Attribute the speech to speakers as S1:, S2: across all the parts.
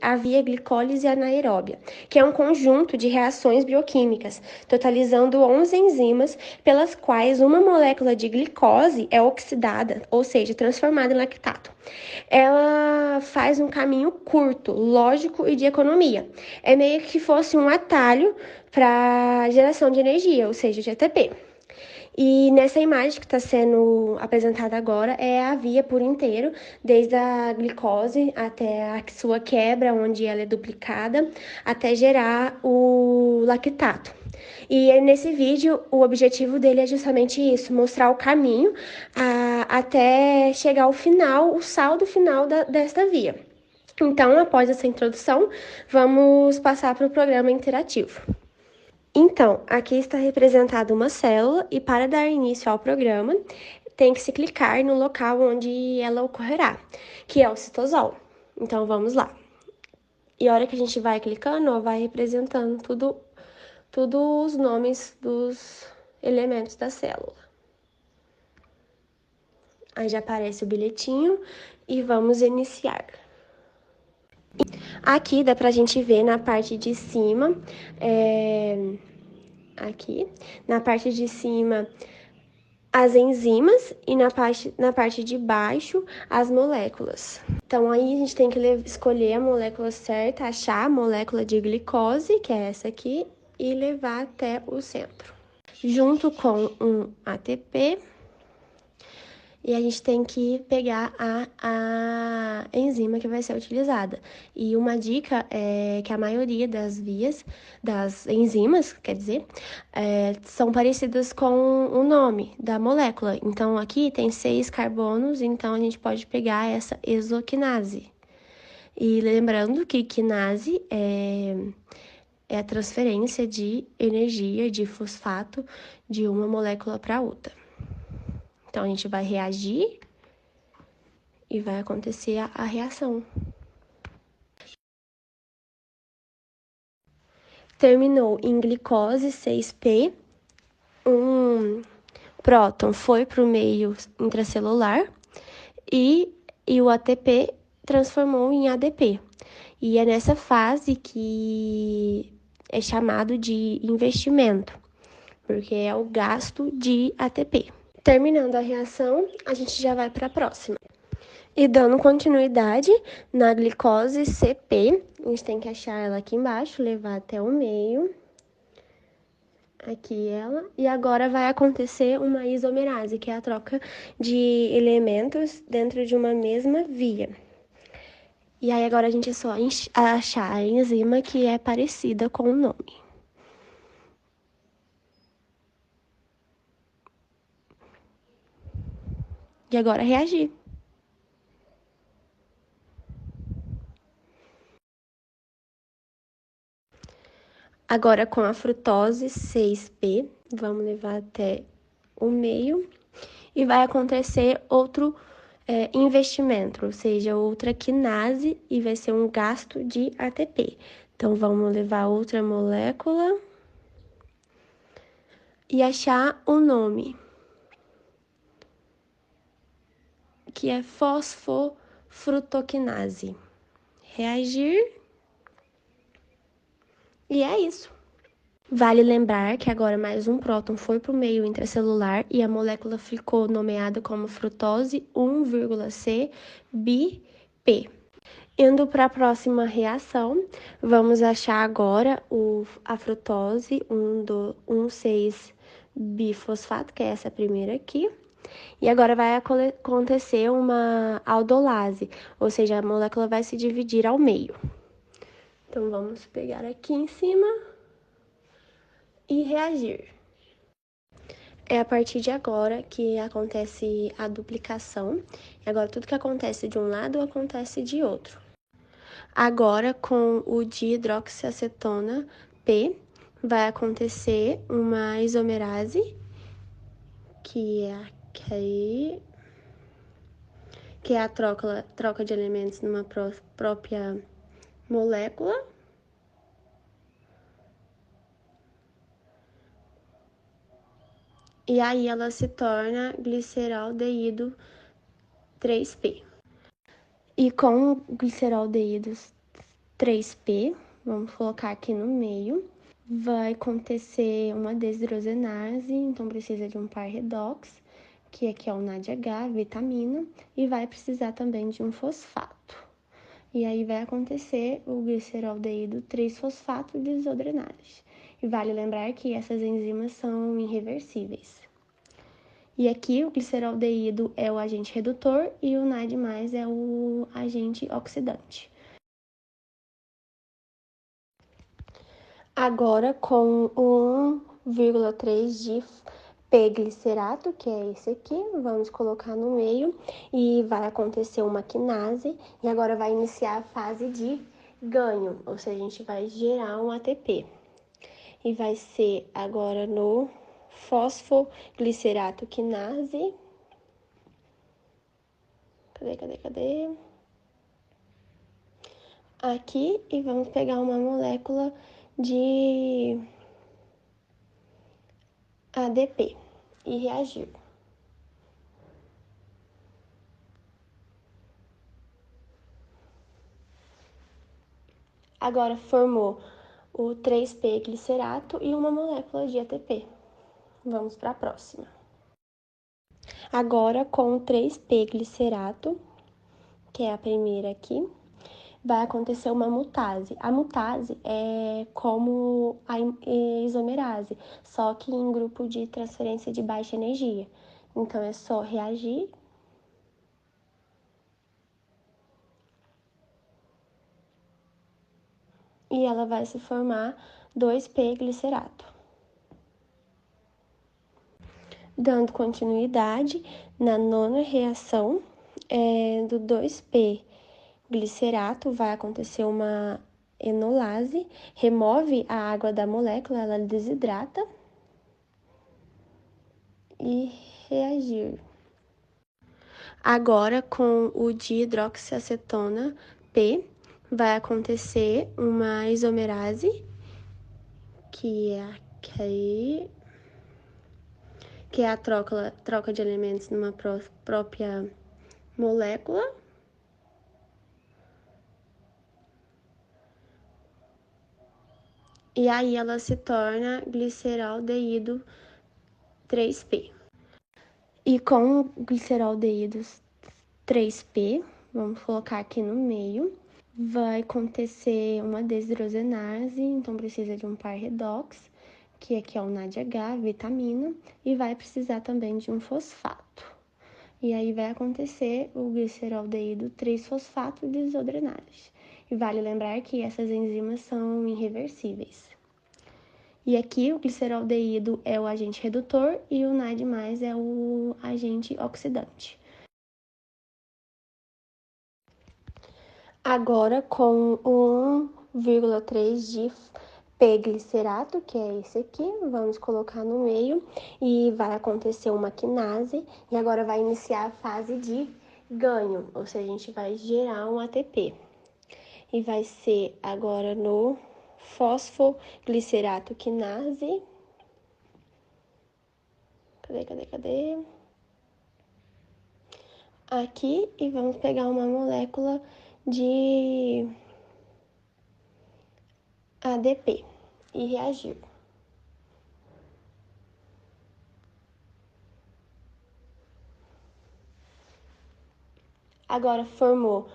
S1: a via glicólise anaeróbia, que é um conjunto de reações bioquímicas, totalizando 11 enzimas, pelas quais uma molécula de glicose é oxidada, ou seja, transformada em lactato. Ela faz um caminho curto, lógico e de economia. É meio que fosse um atalho para geração de energia, ou seja, de ATP. E nessa imagem que está sendo apresentada agora é a via por inteiro, desde a glicose até a sua quebra, onde ela é duplicada, até gerar o lactato. E nesse vídeo, o objetivo dele é justamente isso, mostrar o caminho até chegar ao final, o saldo final desta via. Então, após essa introdução, vamos passar para o programa interativo. Então, aqui está representada uma célula e para dar início ao programa, tem que se clicar no local onde ela ocorrerá, que é o citosol. Então, vamos lá. E a hora que a gente vai clicando, ó, vai representando tudo os nomes dos elementos da célula. Aí já aparece o bilhetinho e vamos iniciar. Aqui dá pra gente ver na parte de cima, aqui, na parte de cima, as enzimas e na parte de baixo, as moléculas. Então, aí a gente tem que escolher a molécula certa, achar a molécula de glicose, que é essa aqui, e levar até o centro. Junto com um ATP, e a gente tem que pegar a enzima que vai ser utilizada. E uma dica é que a maioria das enzimas, quer dizer, são parecidas com o nome da molécula. Então, aqui tem 6 carbonos, então a gente pode pegar essa exoquinase. E lembrando que quinase é a transferência de energia de fosfato de uma molécula para outra. Então, a gente vai reagir e vai acontecer a reação. Terminou em glicose 6P, um próton foi para o meio intracelular e o ATP transformou em ADP. E é nessa fase que é chamado de investimento, porque é o gasto de ATP. Terminando a reação, a gente já vai para a próxima. E dando continuidade na glicose CP, a gente tem que achar ela aqui embaixo, levar até o meio. Aqui ela. E agora vai acontecer uma isomerase, que é a troca de elementos dentro de uma mesma via. E aí agora a gente é só achar a enzima que é parecida com o nome. E agora reagir. Agora com a frutose 6P, vamos levar até o meio e vai acontecer outro investimento, ou seja, outra quinase e vai ser um gasto de ATP. Então, vamos levar outra molécula e achar o nome, que é fosfofrutoquinase. Reagir e é isso. Vale lembrar que agora mais um próton foi para o meio intracelular e a molécula ficou nomeada como frutose 1,C BP. Indo para a próxima reação, vamos achar agora a frutose 1,6-bifosfato, que é essa primeira aqui. E agora vai acontecer uma aldolase, ou seja, a molécula vai se dividir ao meio. Então, vamos pegar aqui em cima e reagir. É a partir de agora que acontece a duplicação. Agora, tudo que acontece de um lado acontece de outro. Agora, com o dihidroxiacetona P, vai acontecer uma isomerase, que é aqui, que é a troca de elementos numa própria molécula. E aí ela se torna gliceraldeído 3P. E com o gliceraldeído 3P, vamos colocar aqui no meio. Vai acontecer uma desidrogenase, então precisa de um par redox, que aqui é o NADH, vitamina, e vai precisar também de um fosfato. E aí vai acontecer o gliceraldeído 3-fosfato desodrenase. E vale lembrar que essas enzimas são irreversíveis. E aqui o gliceraldeído é o agente redutor e o NAD+, é o agente oxidante. Agora, com o 1,3 de P-glicerato, que é esse aqui, vamos colocar no meio e vai acontecer uma quinase e agora vai iniciar a fase de ganho, ou seja, a gente vai gerar um ATP. E vai ser agora no fosfoglicerato quinase. Cadê? Aqui, e vamos pegar uma molécula de ADP e reagir. Agora formou o 3P-glicerato e uma molécula de ATP. Vamos para a próxima. Agora, com o 3P-glicerato, que é a primeira aqui, vai acontecer uma mutase. A mutase é como a isomerase, só que em grupo de transferência de baixa energia. Então, é só reagir. E ela vai se formar 2P-glicerato. Dando continuidade, na nona reação do 2P-glicerato vai acontecer uma enolase, remove a água da molécula, ela desidrata e reagir. Agora, com o dihidroxiacetona P, vai acontecer uma isomerase, que é aqui, que é a troca de elementos numa própria molécula. E aí ela se torna gliceraldeído 3P. E com o gliceraldeído 3P, vamos colocar aqui no meio, vai acontecer uma desidrogenase, então precisa de um par redox, que aqui é o NADH, vitamina, e vai precisar também de um fosfato. E aí vai acontecer o gliceraldeído 3-fosfato desodrenase. E vale lembrar que essas enzimas são irreversíveis. E aqui o gliceraldeído é o agente redutor e o NAD+, é o agente oxidante. Agora, com o 1,3 de P-glicerato, que é esse aqui, vamos colocar no meio e vai acontecer uma quinase e agora vai iniciar a fase de ganho, ou seja, a gente vai gerar um ATP. E vai ser agora no fosfoglicerato quinase. Cadê? Aqui, e vamos pegar uma molécula de ADP e reagir. Agora formou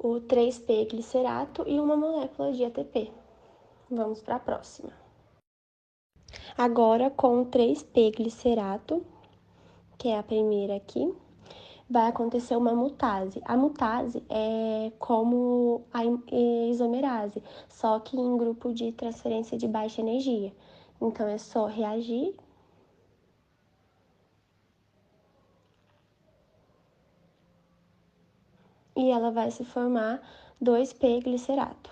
S1: o 3P-glicerato e uma molécula de ATP. Vamos para a próxima. Agora, com o 3P-glicerato, que é a primeira aqui, vai acontecer uma mutase. A mutase é como a isomerase, só que em grupo de transferência de baixa energia. Então, é só reagir. E ela vai se formar 2P-glicerato.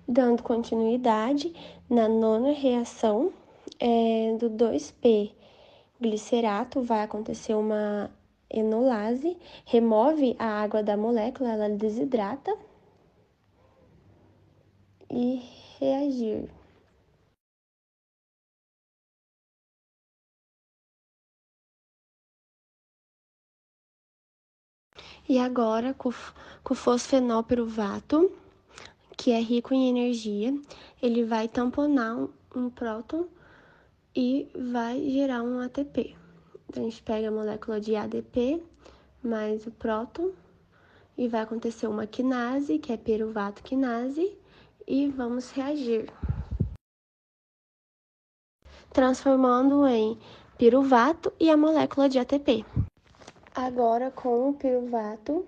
S1: Dando continuidade, na nona reação do 2P-glicerato vai acontecer uma enolase, remove a água da molécula, ela desidrata e reagir. E agora, com o fosfenol piruvato, que é rico em energia, ele vai tamponar um próton e vai gerar um ATP. Então, a gente pega a molécula de ADP mais o próton e vai acontecer uma quinase, que é piruvato quinase, e vamos reagir, transformando em piruvato e a molécula de ATP. Agora, com o piruvato,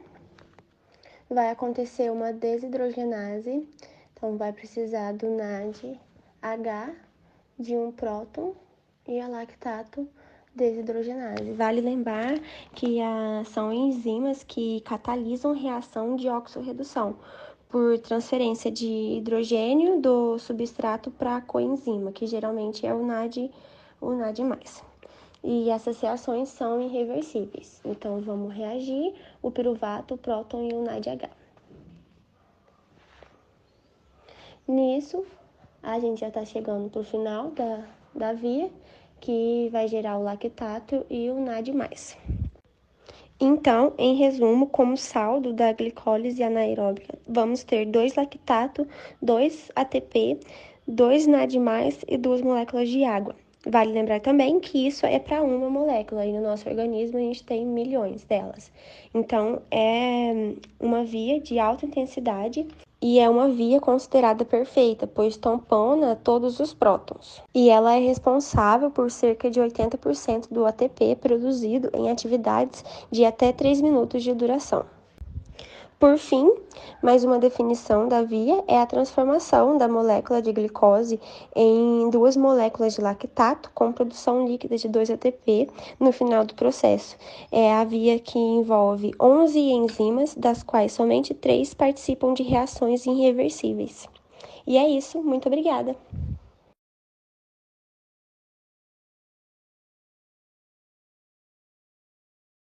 S1: vai acontecer uma desidrogenase, então vai precisar do NADH, de um próton e a lactato desidrogenase. Vale lembrar que são enzimas que catalisam reação de oxorredução por transferência de hidrogênio do substrato para a coenzima, que geralmente é o NAD+. E essas reações são irreversíveis. Então, vamos reagir o piruvato, o próton e o NADH. Nisso, a gente já está chegando para o final da via, que vai gerar o lactato e o NAD+. Então, em resumo, como saldo da glicólise anaeróbica, vamos ter 2 lactato, 2 ATP, 2 NAD+, e 2 moléculas de água. Vale lembrar também que isso é para uma molécula, e no nosso organismo a gente tem milhões delas. Então, é uma via de alta intensidade e é uma via considerada perfeita, pois tampona todos os prótons. E ela é responsável por cerca de 80% do ATP produzido em atividades de até 3 minutos de duração. Por fim, mais uma definição da via é a transformação da molécula de glicose em 2 moléculas de lactato com produção líquida de 2 ATP no final do processo. É a via que envolve 11 enzimas, das quais somente 3 participam de reações irreversíveis. E é isso, muito obrigada!